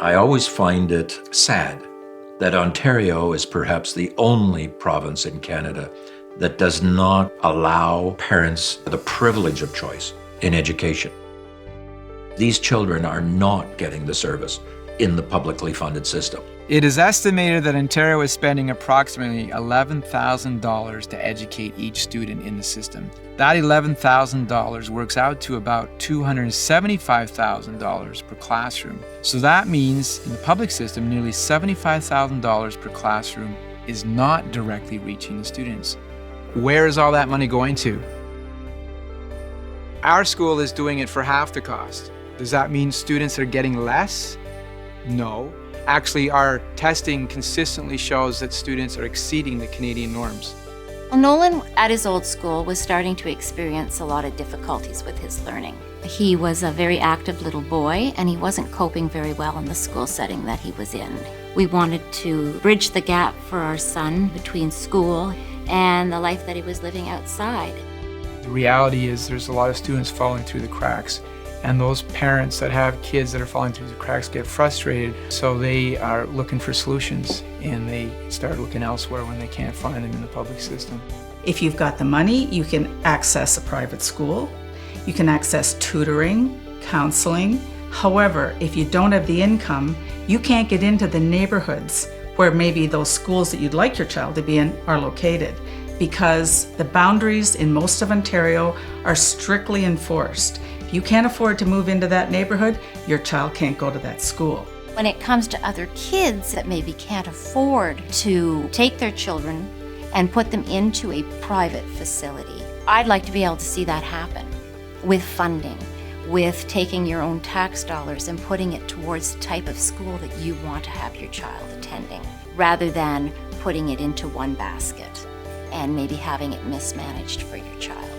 I always find it sad that Ontario is perhaps the only province in Canada that does not allow parents the privilege of choice in education. These children are not getting the service in the publicly funded system. It is estimated that Ontario is spending approximately $11,000 to educate each student in the system. That $11,000 works out to about $275,000 per classroom. So that means in the public system, nearly $75,000 per classroom is not directly reaching the students. Where is all that money going to? Our school is doing it for half the cost. Does that mean students are getting less? No. Actually, our testing consistently shows that students are exceeding the Canadian norms. Well, Nolan, at his old school, was starting to experience a lot of difficulties with his learning. He was a very active little boy, and he wasn't coping very well in the school setting that he was in. We wanted to bridge the gap for our son between school and the life that he was living outside. The reality is there's a lot of students falling through the cracks. And those parents that have kids that are falling through the cracks get frustrated, so they are looking for solutions, and they start looking elsewhere when they can't find them in the public system. If you've got the money, you can access a private school. You can access tutoring, counseling. However, if you don't have the income, you can't get into the neighborhoods where maybe those schools that you'd like your child to be in are located, because the boundaries in most of Ontario are strictly enforced. You can't afford to move into that neighborhood, your child can't go to that school. When it comes to other kids that maybe can't afford to take their children and put them into a private facility, I'd like to be able to see that happen with funding, with taking your own tax dollars and putting it towards the type of school that you want to have your child attending, rather than putting it into one basket and maybe having it mismanaged for your child.